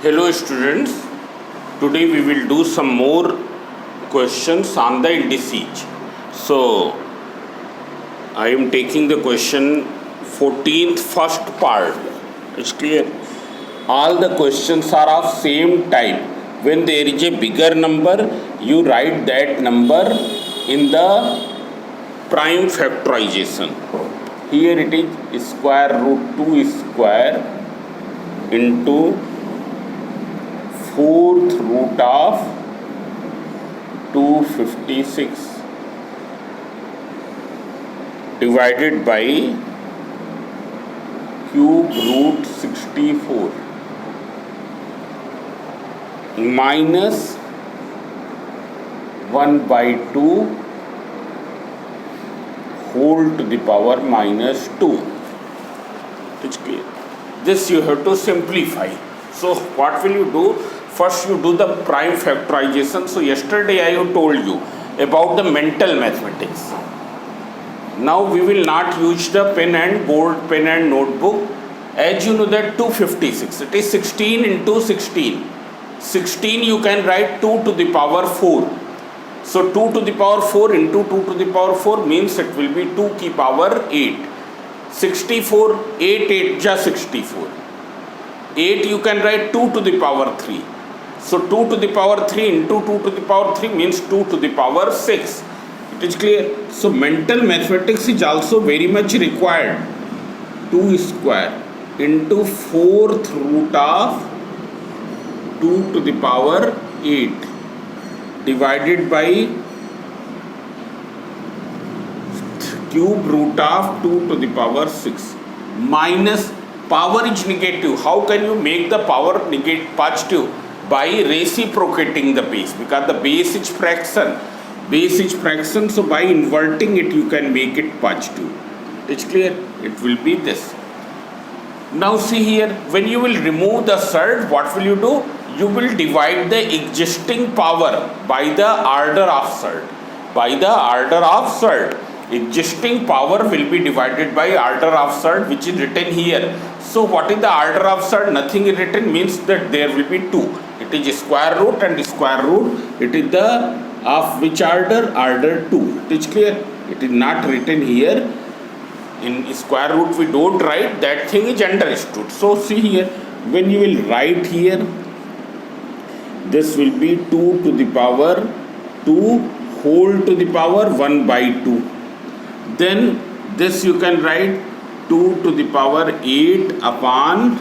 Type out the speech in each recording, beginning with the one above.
Hello students, today we will do some more questions on the indices. So, I am taking the question 14th first part. It's clear. All the questions are of same type. When there is a bigger number, you write that number in the prime factorization. Here it is square root 2 square into fourth root of 256 divided by cube root 64 minus 1 by 2 whole to the power minus 2. It's clear. This you have to simplify. So what will you do? First you do the prime factorization. So yesterday I have told you about the mental mathematics. Now we will not use the pen and board, pen and notebook. As you know that 256, it is 16 into 16. 16 you can write 2 to the power 4. So 2 to the power 4 into 2 to the power 4 means it will be 2 की power 8. 64, 8, 8 just 64. 8 you can write 2 to the power 3. So 2 to the power 3 into 2 to the power 3 means 2 to the power 6. It is clear. So mental mathematics is also very much required. 2 square into fourth root of 2 to the power 8 divided by cube root of 2 to the power 6 minus power is negative. How can you make the power positive? By reciprocating the base, because the base is fraction. Base is fraction, so by inverting it you can make it positive. It's clear? It will be this. Now see here, when you will remove the surd, what will you do? You will divide the existing power by the order of surd. By the order of surd. Existing power will be divided by order of surd, which is written here. So what is the order of surd? Nothing is written, means that there will be 2. It is square root and square root. It is the of which order? Order 2. It is clear? It is not written here. In square root we don't write. That thing is understood. So see here, when you will write here, this will be 2 to the power 2 whole to the power 1 by 2. Then this you can write 2 to the power 8 upon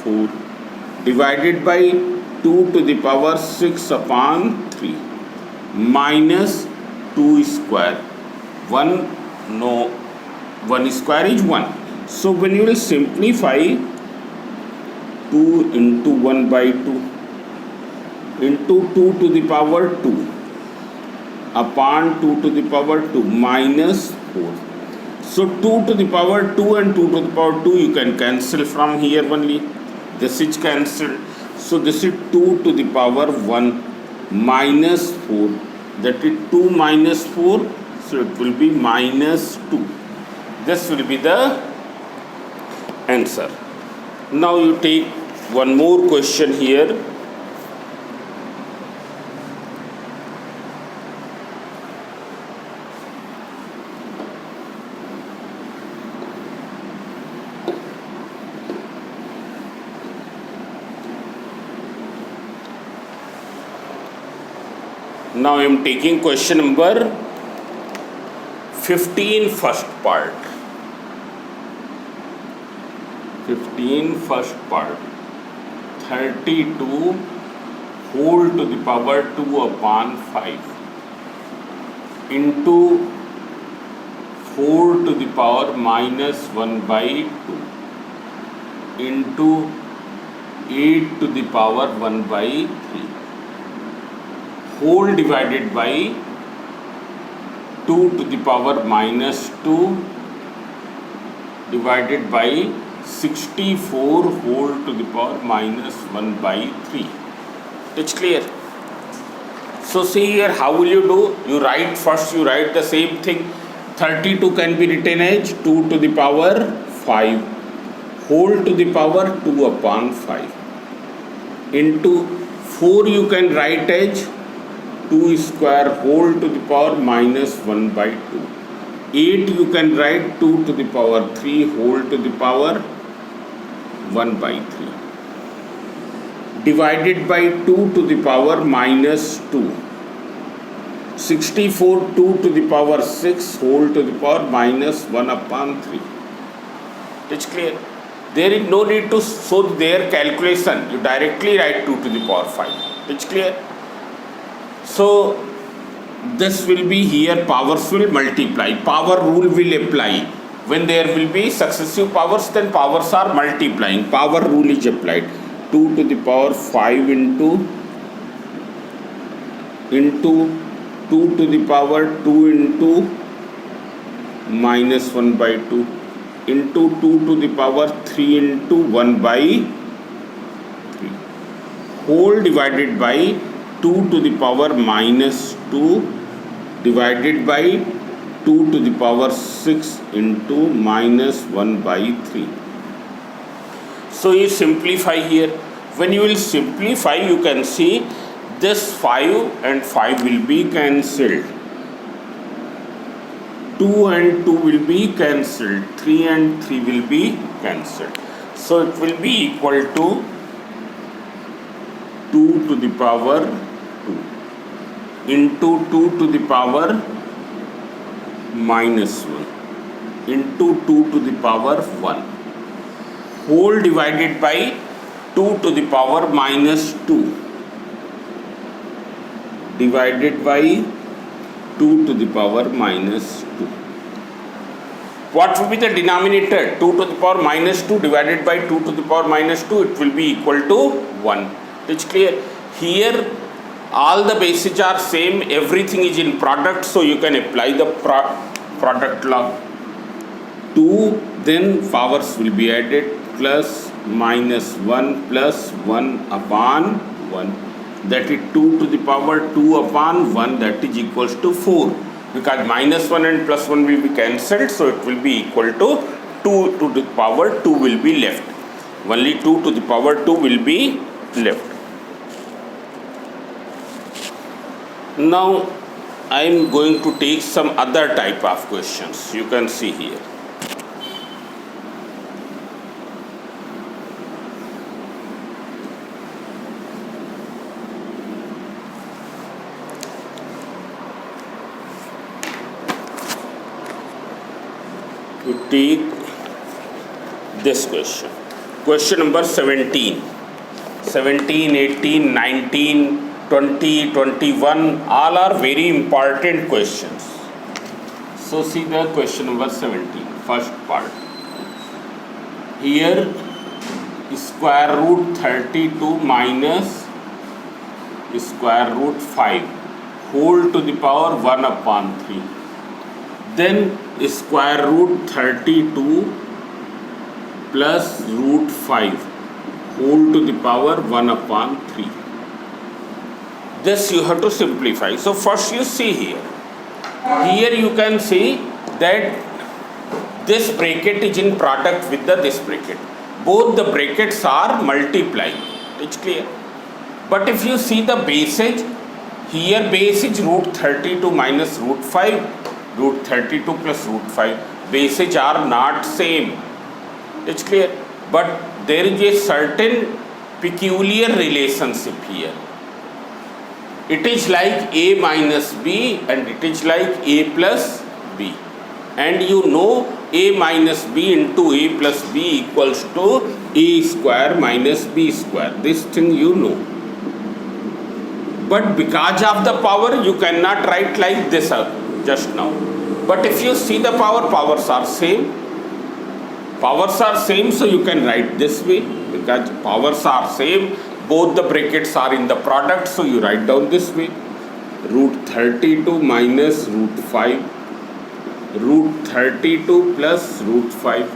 4 divided by 2 to the power 6 upon 3 minus 2 square. 1 square is 1. So when you will simplify 2 into 1 by 2 into 2 to the power 2 upon 2 to the power 2 minus 4. So 2 to the power 2 and 2 to the power 2 you can cancel from here only. This is cancelled. So this is 2 to the power 1 minus 4. That is 2 minus 4. So it will be minus 2. This will be the answer. Now you take one more question here. Now I am taking question number 15 first part. 15 first part. 32 whole to the power 2 upon 5 into 4 to the power minus 1 by 2 into 8 to the power 1 by 3 whole divided by 2 to the power minus 2 divided by 64 whole to the power minus 1 by 3. It's clear? So see here, how will you do? You write first, you write the same thing. 32 can be written as 2 to the power 5 whole to the power 2 upon 5 into 4 you can write as 2 square whole to the power minus 1 by 2. 8 you can write 2 to the power 3 whole to the power 1 by 3. Divided by 2 to the power minus 2. 64 2 to the power 6 whole to the power minus 1 upon 3. It's clear. There is no need to show their calculation. You directly write 2 to the power 5. It's clear. So this will be here, powers will multiply. Power rule will apply. When there will be successive powers, then powers are multiplying. Power rule is applied. 2 to the power 5 into 2 to the power 2 into minus 1 by 2 into 2 to the power 3 into 1 by 3 whole divided by 2 to the power minus 2 divided by 2 to the power 6 into minus 1 by 3. So you simplify here. When you will simplify, you can see this 5 and 5 will be cancelled. 2 and 2 will be cancelled. 3 and 3 will be cancelled. So it will be equal to 2 to the power 2 into 2 to the power minus 1 into 2 to the power 1 whole divided by 2 to the power minus 2 divided by 2 to the power minus 2. What will be the denominator? 2 to the power minus 2 divided by 2 to the power minus 2, it will be equal to 1. It's clear. Here all the bases are same, everything is in product, so you can apply the product law. 2, then powers will be added, plus minus 1 plus 1 upon 1, that is 2 to the power 2 upon 1, that is equals to 4, because minus 1 and plus 1 will be cancelled, so it will be equal to 2 to the power 2 will be left. Only 2 to the power 2 will be left. Now I am going to take some other type of questions. You can see here. To take this question. Question number 17. 17, 18, 19, 20, 21, all are very important questions. So see the question number 17, first part. Here square root 32 minus square root 5 whole to the power 1 upon 3. Then square root 32 plus root 5 whole to the power 1 upon 3. This you have to simplify. So first you see here. Here you can see that this bracket is in product with this bracket. Both the brackets are multiplying. It's clear. But if you see the bases, here base is root 32 minus root 5, root 32 plus root 5. Bases are not same. It's clear. But there is a certain peculiar relationship here. It is like A minus B and it is like A plus B. And you know A minus B into A plus B equals to A square minus B square. This thing you know. But because of the power, you cannot write like this just now. But if you see the power, powers are same. Powers are same, so you can write this way. Because powers are same, both the brackets are in the product, so you write down this way. Root 32 minus root 5, root 32 plus root 5,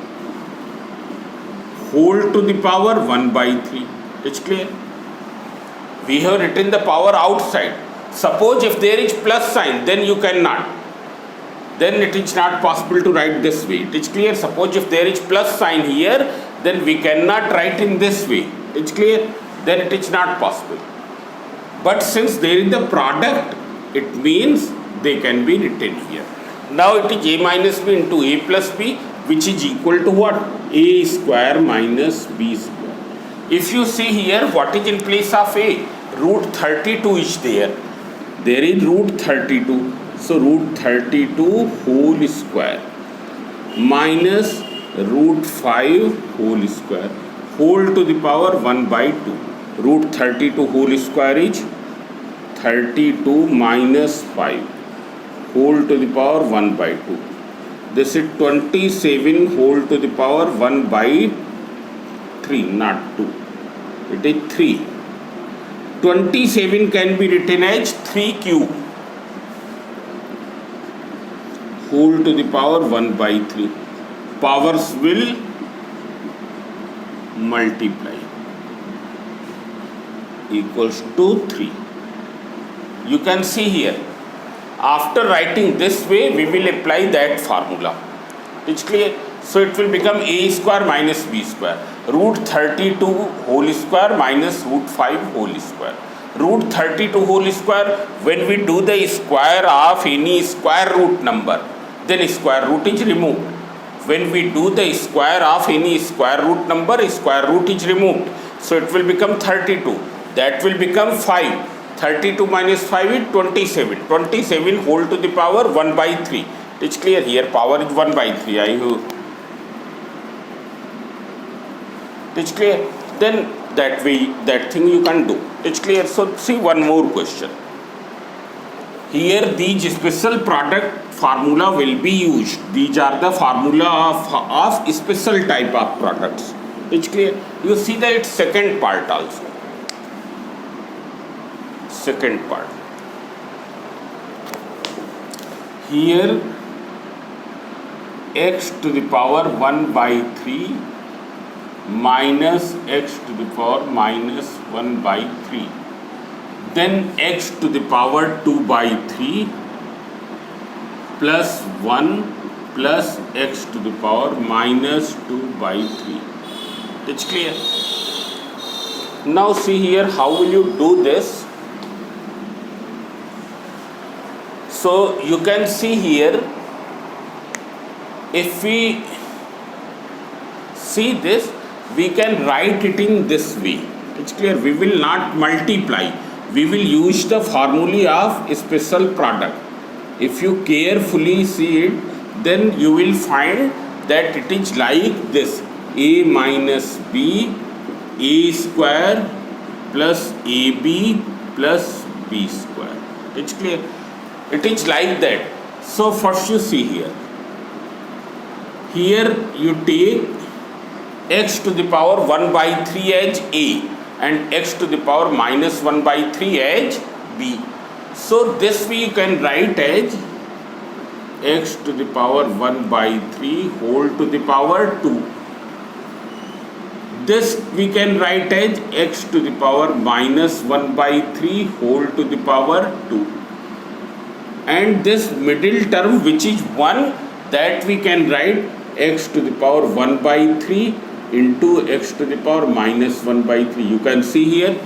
whole to the power 1 by 3. It's clear? We have written the power outside. Suppose if there is plus sign, then you cannot. Then it is not possible to write this way. It is clear? Suppose if there is plus sign here, then we cannot write in this way. It's clear? then it is not possible. But since there is the product, it means they can be written here. Now it is a minus b into a plus b, which is equal to what? A square minus b square. If you see here, what is in place of a? Root 32 is there. There is root 32. So root 32 whole square minus root 5 whole square whole to the power 1 by 2. Root 32 whole square is 32 minus 5 whole to the power 1 by 2. This is 27 whole to the power 1 by 3, not 2. It is 3. 27 can be written as 3 cube whole to the power 1 by 3. Powers will multiply equals to 3. You can see here, after writing this way, we will apply that formula. It's clear? So it will become a square minus b square. Root 32 whole square minus root 5 whole square. Root 32 whole square, when we do the square of any square root number, then square root is removed. When we do the square of any square root number, square root is removed. So it will become 32. That will become 5. 32 minus 5 is 27. 27 whole to the power 1 by 3. It's clear here, power is 1 by 3. I hope. It's clear? Then that way, that thing you can do. It's clear? So see one more question. Here these special product formula will be used. These are the formula of special type of products. It's clear? You see that second part also. Second part. Here x to the power 1 by 3 minus x to the power minus 1 by 3. Then x to the power 2 by 3 plus 1 plus x to the power minus 2 by 3. It's clear? Now see here, how will you do this? So you can see here, if we see this, we can write it in this way. It's clear? We will not multiply. We will use the formula of special product. If you carefully see it, then you will find that it is like this: a minus b, a square plus ab plus b square. It's clear? It is like that. So first you see here. Here you take x to the power 1 by 3 as a and x to the power minus 1 by 3 as b. So this we can write as x to the power 1 by 3 whole to the power 2. This we can write as x to the power minus 1 by 3 whole to the power 2. And this middle term, which is 1, that we can write x to the power 1 by 3 into x to the power minus 1 by 3. You can see here,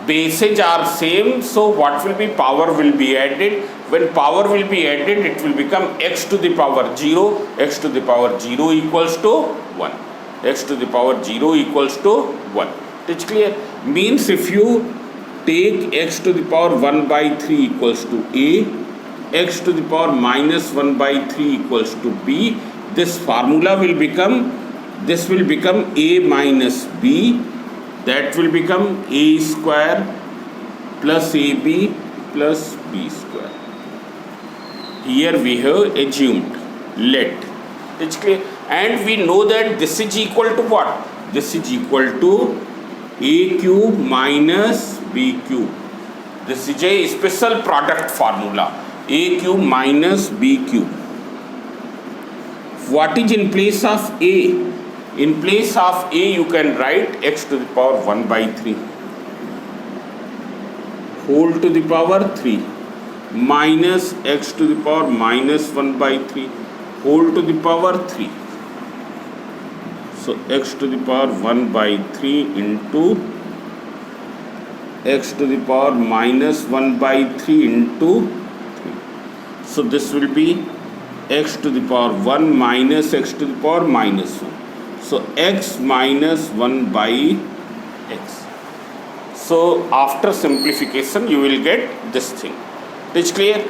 bases are same, so what will be? Power will be added. When power will be added, it will become x to the power 0. X to the power 0 equals to 1. X to the power 0 equals to 1. It's clear? Means if you take x to the power 1 by 3 equals to a, x to the power minus 1 by 3 equals to b, this formula will become, this will become a minus b, that will become a square plus ab plus b square. Here we have assumed, let. It's clear? And we know that this is equal to what? This is equal to a cube minus b cube. This is a special product formula. A cube minus b cube. What is in place of a? In place of a, you can write x to the power 1 by 3 whole to the power 3 minus x to the power minus 1 by 3 whole to the power 3. So x to the power 1 by 3 into x to the power minus 1 by 3 into 3. So this will be x to the power 1 minus x to the power minus 1. So x minus 1 by x. So after simplification you will get this thing. It is clear?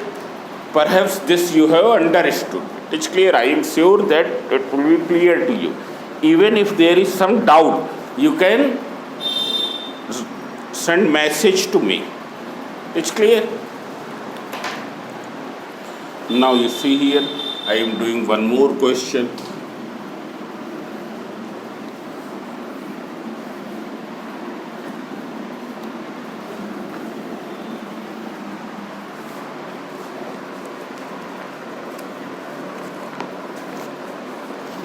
Perhaps this you have understood. It is clear? I am sure that it will be clear to you. Even if there is some doubt, you can send message to me. It's clear? Now you see here, I am doing one more question.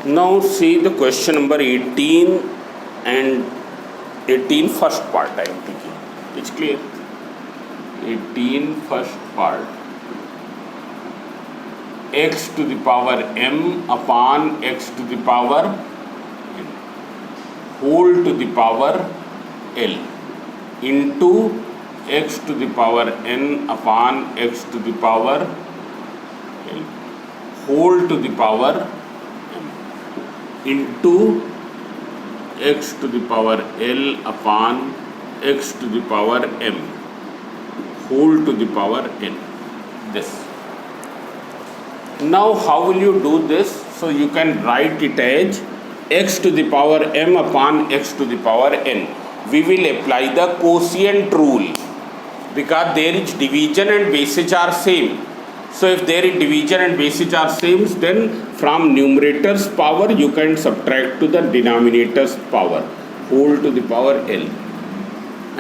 Now see the question number 18 and 18 first part I am taking. It's clear? 18 first part. X to the power m upon x to the power n whole to the power l into x to the power n upon x to the power l whole to the power m into x to the power l upon x to the power m whole to the power n. This. Now how will you do this? So you can write it as x to the power m upon x to the power n. We will apply the quotient rule because there is division and bases are same. So if there is division and bases are same, then from numerator's power you can subtract to the denominator's power whole to the power l.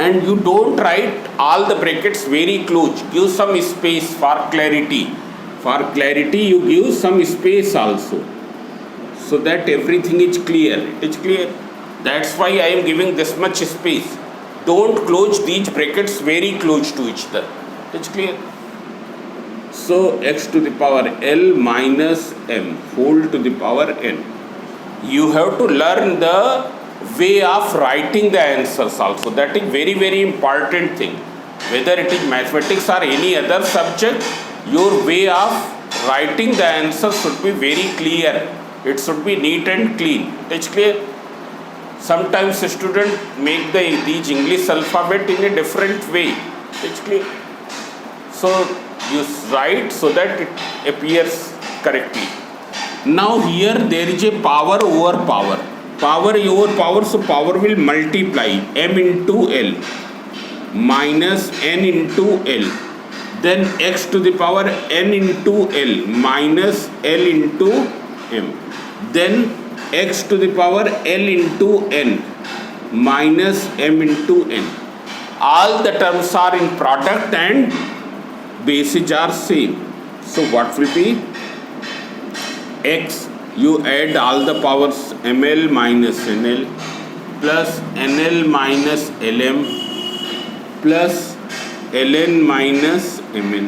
And you don't write all the brackets very close. Give some space for clarity. For clarity you give some space also, so that everything is clear. It is clear. That's why I am giving this much space. Don't close these brackets very close to each other. It is clear. So x to the power l minus m whole to the power n. You have to learn the way of writing the answers also. That is very, very important thing. Whether it is mathematics or any other subject, your way of writing the answer should be very clear. It should be neat and clean. It's clear? Sometimes students make these English alphabet in a different way. It's clear? So you write so that it appears correctly. Now here there is a power over power. Power over power, so power will multiply m into l minus n into l. Then x to the power n into l minus l into m. Then x to the power l into n minus m into n. All the terms are in product and bases are same. So what will be x? You add all the powers ml minus nl plus nl minus lm plus ln minus mn.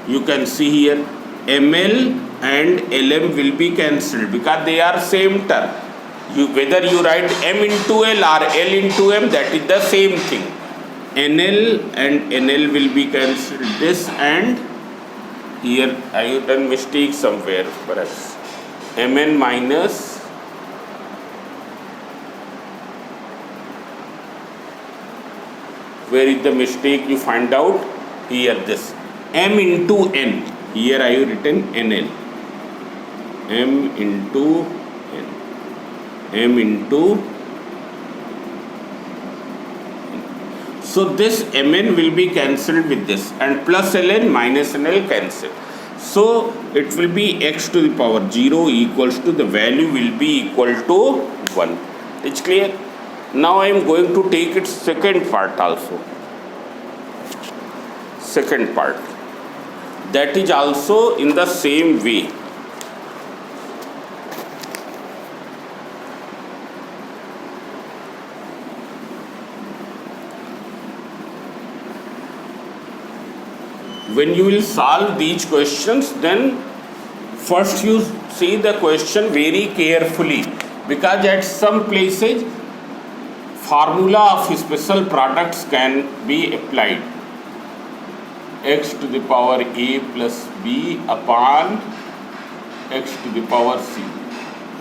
You can see here ml and lm will be cancelled because they are same term. Whether you write m into l or l into m, that is the same thing. nl and nl will be cancelled. This and here I have done mistake somewhere perhaps. mn minus where is the mistake you find out? Here this m into n. Here I have written nl. m into n. m into n. So this mn will be cancelled with this and plus ln minus nl cancelled. So it will be x to the power 0 equals to the value will be equal to 1. It's clear? Now I am going to take its second part also. Second part. That is also in the same way. When you will solve these questions, then first you see the question very carefully, because at some places formula of special products can be applied. X to the power a plus b upon x to the power c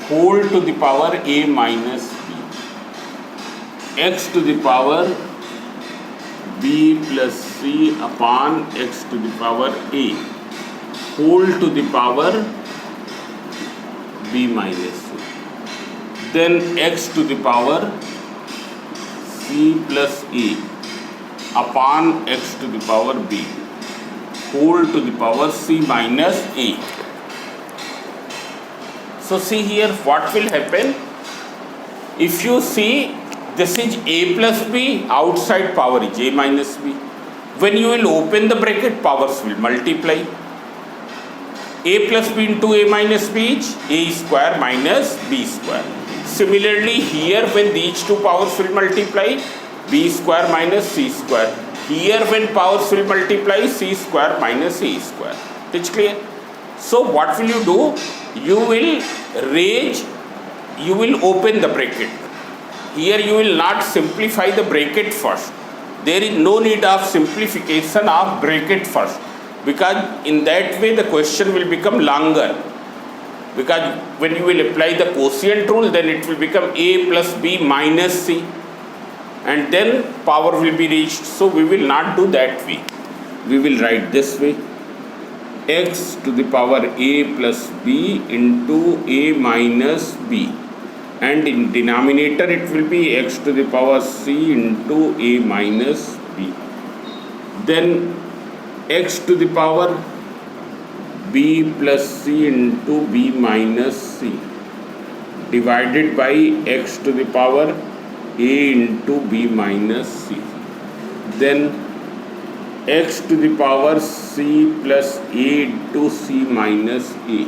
whole to the power a minus b. X to the power b plus c upon x to the power a whole to the power b minus c. Then x to the power c plus a upon x to the power b whole to the power c minus a. So see here what will happen. If you see this is a plus b, outside power is a minus b. When you will open the bracket, powers will multiply. A plus b into a minus b is a square minus b square. Similarly here when these two powers will multiply, b square minus c square. Here when powers will multiply, c square minus a square. It's clear? So what will you do? You will open the bracket. Here you will not simplify the bracket first. There is no need of simplification of bracket first, because in that way the question will become longer. Because when you will apply the quotient rule, then it will become a plus b minus c, and then power will be reached. So we will not do that way. We will write this way: x to the power a plus b into a minus b, and in denominator it will be x to the power c into a minus b. Then x to the power b plus c into b minus c divided by x to the power a into b minus c. Then x to the power c plus a into c minus a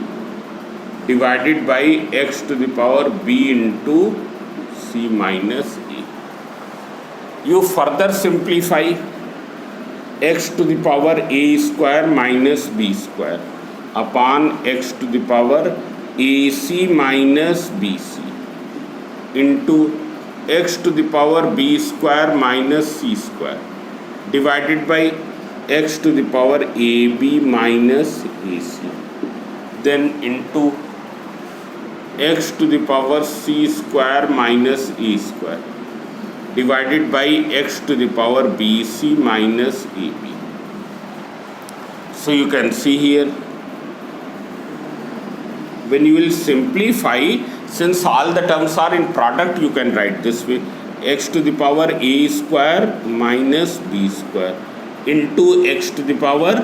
divided by x to the power b into c minus a. You further simplify x to the power a square minus b square upon x to the power ac minus bc into x to the power b square minus c square divided by x to the power ab minus ac. Then into x to the power c square minus a square divided by x to the power bc minus ab. So you can see here, when you will simplify, since all the terms are in product, you can write this way: x to the power a square minus b square into x to the power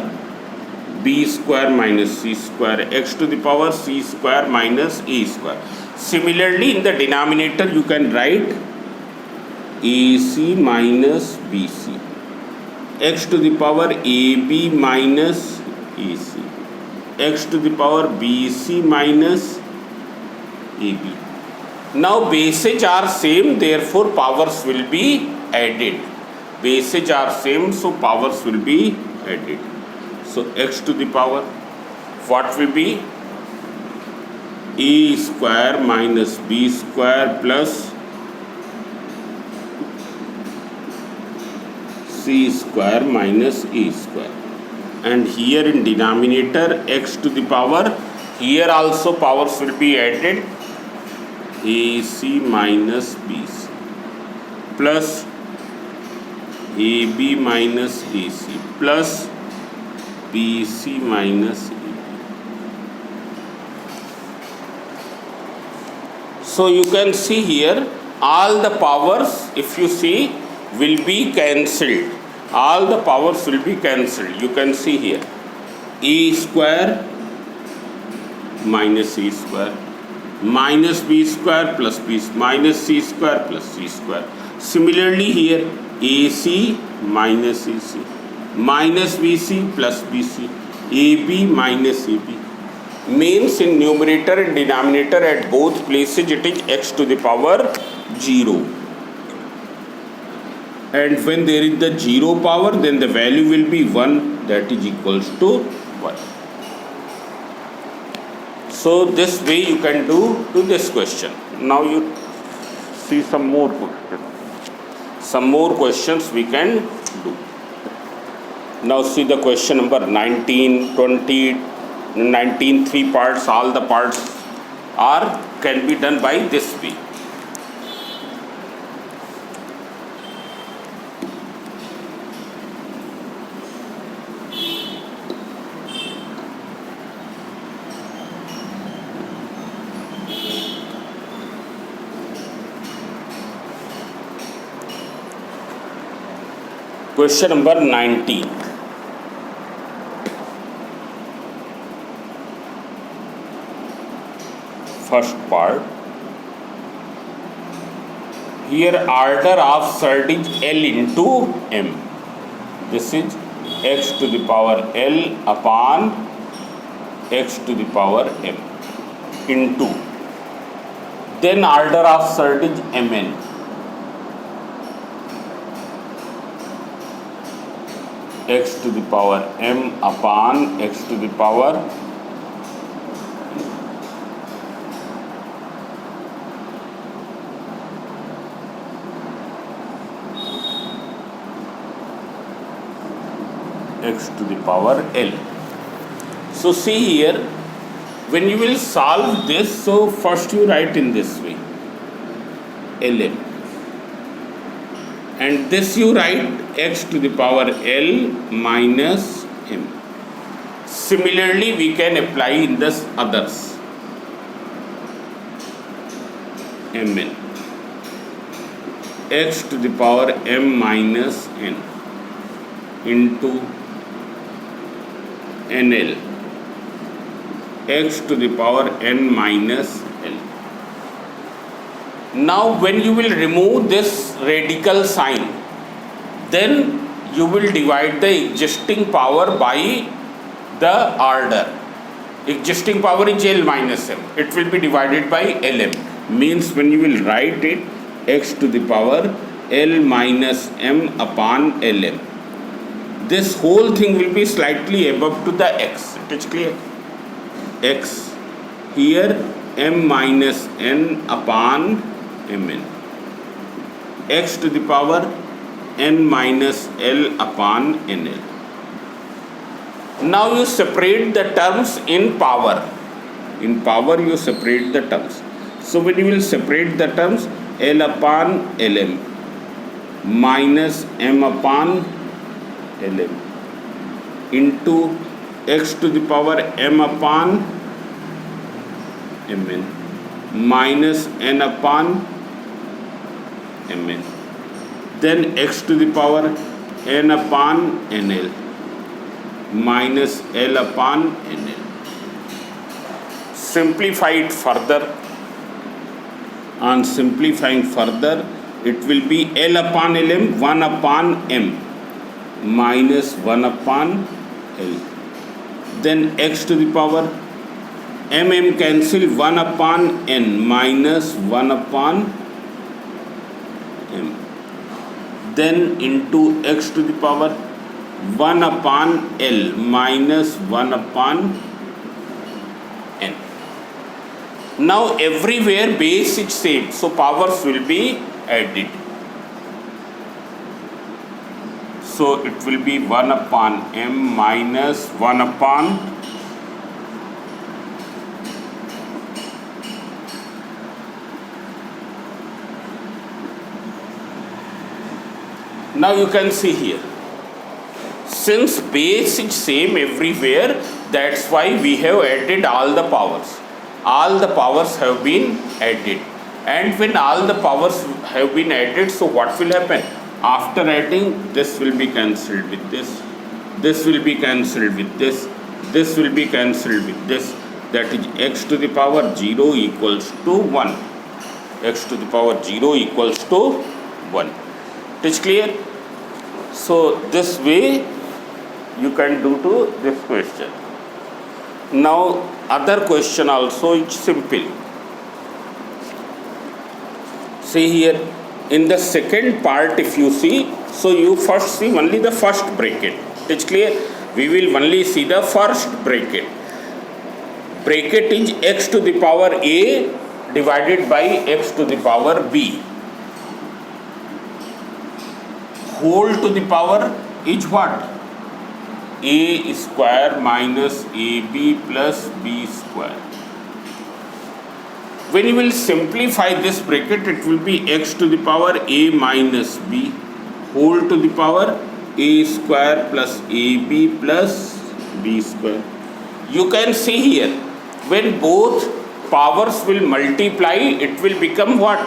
b square minus c square, x to the power c square minus a square. Similarly in the denominator you can write ac minus bc, x to the power ab minus ac, x to the power bc minus ab. Now bases are same, therefore powers will be added. Bases are same, so powers will be added. So x to the power, what will be? A square minus b square plus c square minus a square. And here in denominator x to the power, here also powers will be added: ac minus bc plus ab minus ac plus bc minus ab. So you can see here all the powers, if you see, will be cancelled. All the powers will be cancelled. You can see here a square minus a square minus b square plus b minus c square plus c square. Similarly here ac minus ac minus bc plus bc, ab minus ab. Means in numerator and denominator at both places it is x to the power 0. And when there is the 0 power, then the value will be 1, that is equals to 1. So this way you can do to this question. Now you see some more question. Some more questions we can do. Now see the question number 19, 20, 19, 3 parts. All the parts can be done by this way. Question number 19. First part. Here order of surd is L into M. This is x to the power L upon x to the power M into. Then order of surd is Mn. X to the power M upon x to the power x to the power L. So see here, when you will solve this, so first you write in this way Lm, and this you write x to the power L minus M. Similarly we can apply in this others. Mn, x to the power M minus N into NL, x to the power N minus L. Now when you will remove this radical sign, then you will divide the existing power by the order. Existing power is L minus M. It will be divided by Lm. Means when you will write it, x to the power L minus M upon Lm. This whole thing will be slightly above to the x. It is clear? X here M minus N upon Mn. X to the power N minus L upon Nl. Now you separate the terms in power. In power you separate the terms. So when you will separate the terms, L upon Lm minus M upon Lm into x to the power M upon Mn minus N upon Mn, then x to the power N upon Nl minus L upon Nl. Simplify it further. On simplifying further, it will be L upon Lm 1 upon M minus 1 upon L. Then x to the power mm cancel 1 upon N minus 1 upon M. Then into x to the power 1 upon L minus 1 upon N. Now everywhere base is same, so powers will be added. So it will be 1 upon M minus 1 upon now you can see here, since base is same everywhere, that's why we have added all the powers. All the powers have been added, and when all the powers have been added, so what will happen? After adding, this will be cancelled with this, this will be cancelled with this, this will be cancelled with this. That is x to the power 0 equals to 1. X to the power 0 equals to 1. It is clear? So this way you can do to this question. Now other question also is simple. See here, in the second part if you see, so you first see only the first bracket. It is clear? We will only see the first bracket. Bracket is x to the power a divided by x to the power b. whole to the power is what? A square minus AB plus B square. When you will simplify this bracket, it will be x to the power A minus B whole to the power A square plus AB plus B square. You can see here, when both powers will multiply, it will become what?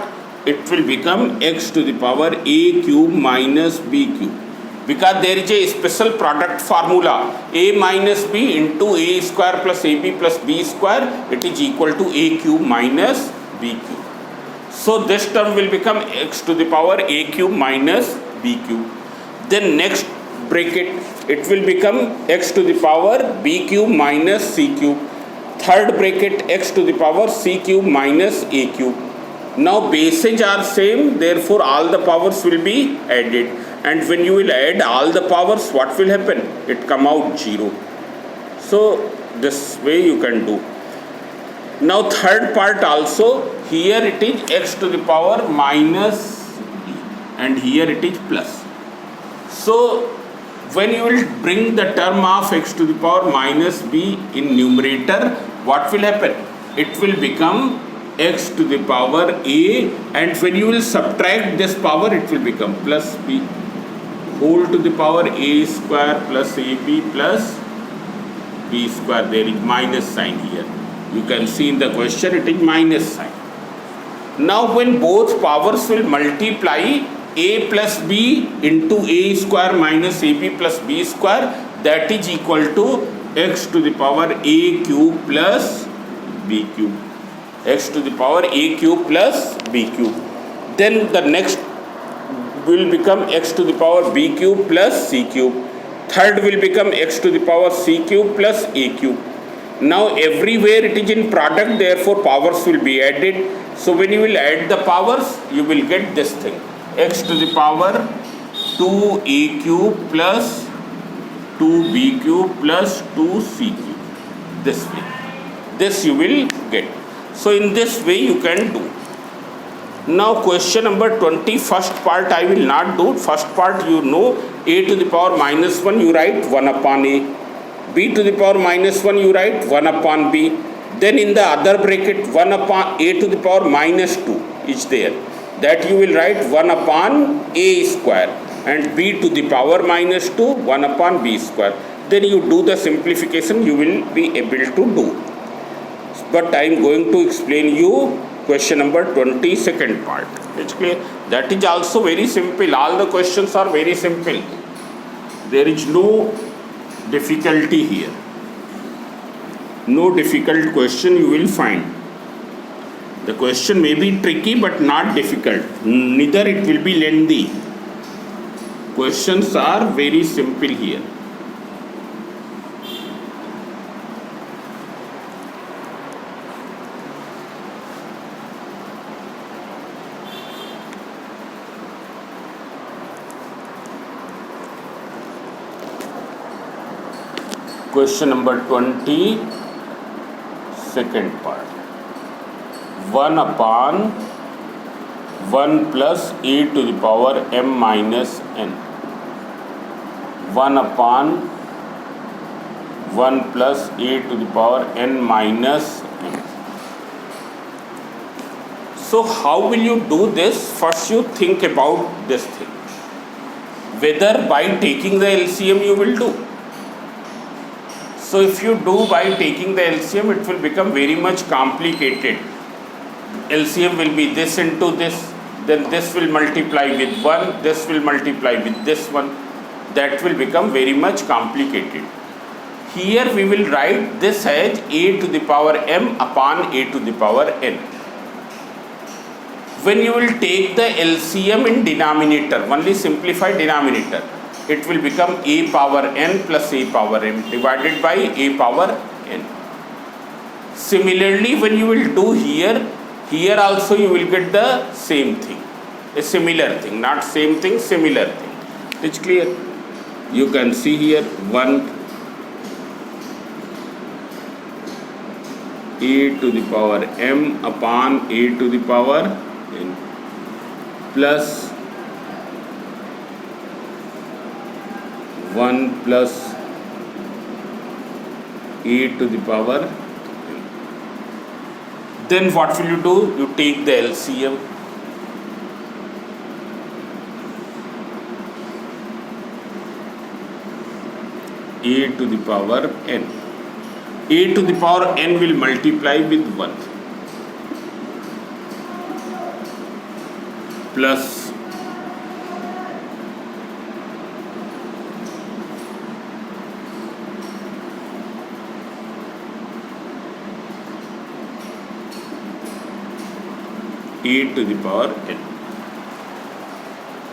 It will become x to the power A cube minus B cube. Because there is a special product formula, A minus B into A square plus AB plus B square, it is equal to A cube minus B cube. So this term will become x to the power A cube minus B cube. Then next bracket, it will become x to the power B cube minus C cube. Third bracket, x to the power C cube minus A cube. Now bases are same, therefore all the powers will be added. And when you will add all the powers, what will happen? It come out 0. So this way you can do. Now third part also, here it is x to the power minus b and here it is plus. So when you will bring the term of x to the power minus b in numerator, what will happen? It will become x to the power a, and when you will subtract this power, it will become plus b whole to the power a square plus ab plus b square. There is minus sign here. You can see in the question it is minus sign. Now when both powers will multiply, a plus b into a square minus ab plus b square, that is equal to x to the power a cube plus b cube. X to the power a cube plus b cube. Then the next will become x to the power b cube plus c cube. Third will become x to the power c cube plus a cube. Now everywhere it is in product, therefore powers will be added. So when you will add the powers, you will get this thing, x to the power 2a cube plus 2b cube plus 2c cube. This way. This you will get. So in this way you can do. Now question number 20, first part I will not do. First part you know, a to the power minus 1 you write 1 upon a. B to the power minus 1 you write 1 upon b. Then in the other bracket 1 upon a to the power minus 2 is there. That you will write 1 upon a square, and b to the power minus 2 1 upon b square. Then you do the simplification, you will be able to do. But I am going to explain you question number 20 second part. It's clear? That is also very simple. All the questions are very simple. There is no difficulty here. No difficult question you will find. The question may be tricky but not difficult. Neither it will be lengthy. Questions are very simple here. Question number 20, second part. 1 upon 1 plus e to the power m minus n. 1 upon 1 plus e to the power n minus m. So how will you do this? First you think about this thing. Whether by taking the LCM you will do. So if you do by taking the LCM, it will become very much complicated. LCM will be this into this, then this will multiply with 1, this will multiply with this one. That will become very much complicated. Here we will write this as a to the power m upon a to the power n. When you will take the LCM in denominator, only simplify denominator, it will become a power n plus a power m divided by a power n. Similarly, when you will do here also you will get the same thing, a similar thing, not same thing, similar thing. It's clear? You can see here 1 a to the power m upon a to the power n plus 1 plus a to the power n. Then what will you do? You take the LCM. A to the power n. A to the power n will multiply with 1 plus a to the power n.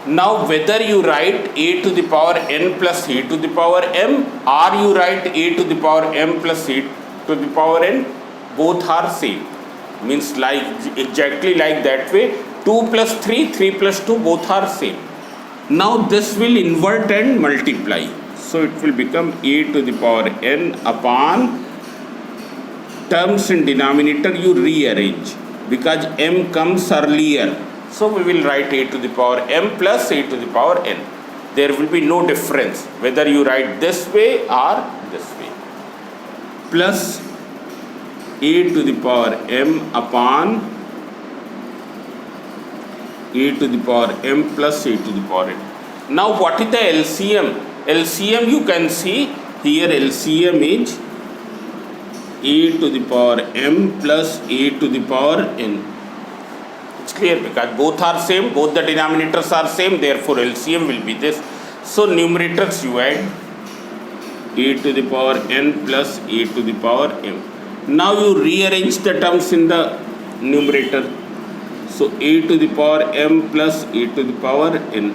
Now whether you write a to the power n plus a to the power m, or you write a to the power m plus a to the power n, both are same. Means like exactly like that way. 2 plus 3, 3 plus 2, both are same. Now this will invert and multiply. So it will become a to the power n upon terms in denominator you rearrange, because m comes earlier. So we will write a to the power m plus a to the power n. There will be no difference whether you write this way or this way. Plus a to the power m upon a to the power m plus a to the power n. Now what is the LCM? LCM you can see here, LCM is a to the power m plus a to the power n. It's clear because both are same, both the denominators are same, therefore LCM will be this. So numerators you add a to the power n plus a to the power m. Now you rearrange the terms in the numerator. So a to the power m plus a to the power n.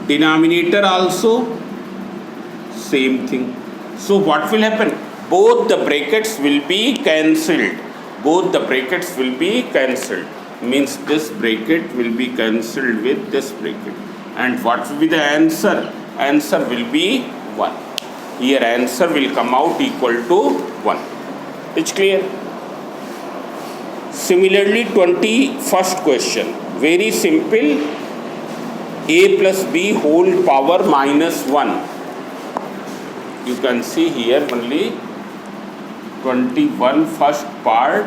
Denominator also same thing. So what will happen? Both the brackets will be cancelled. Both the brackets will be cancelled. Means this bracket will be cancelled with this bracket. And what will be the answer? Answer will be 1. Here answer will come out equal to 1. It's clear? Similarly, 21st question. Very simple. A plus b whole power minus 1. You can see here only 21 first part.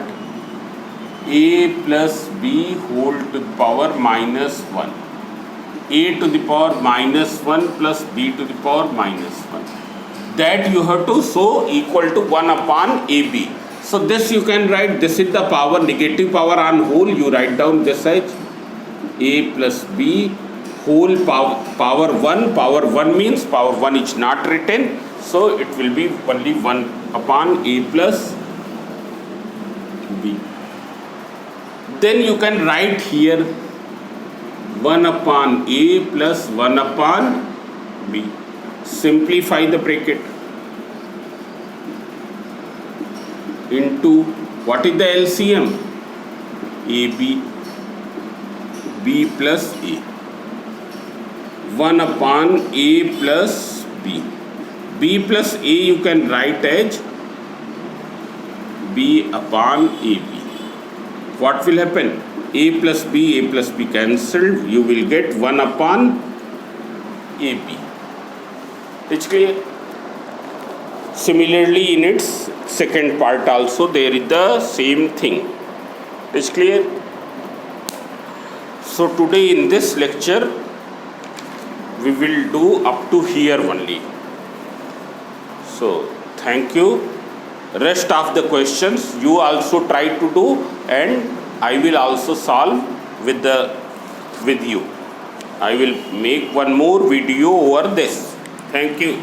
A plus b whole to the power minus 1. A to the power minus 1 plus b to the power minus 1. That you have to show equal to 1 upon ab. So this you can write, this is the power, negative power on whole, you write down this as a plus b whole power 1 means power 1 is not written, so it will be only 1 upon a plus b. Then you can write here 1 upon a plus 1 upon b. Simplify the bracket into what is the LCM? ab, b plus a. 1 upon a plus b. B plus a you can write as b upon ab. What will happen? A plus b cancelled. You will get 1 upon ab. It's clear? Similarly, in its second part also there is the same thing. It's clear? So today in this lecture we will do up to here only. So thank you. Rest of the questions you also try to do, and I will also solve with you. I will make one more video over this. Thank you.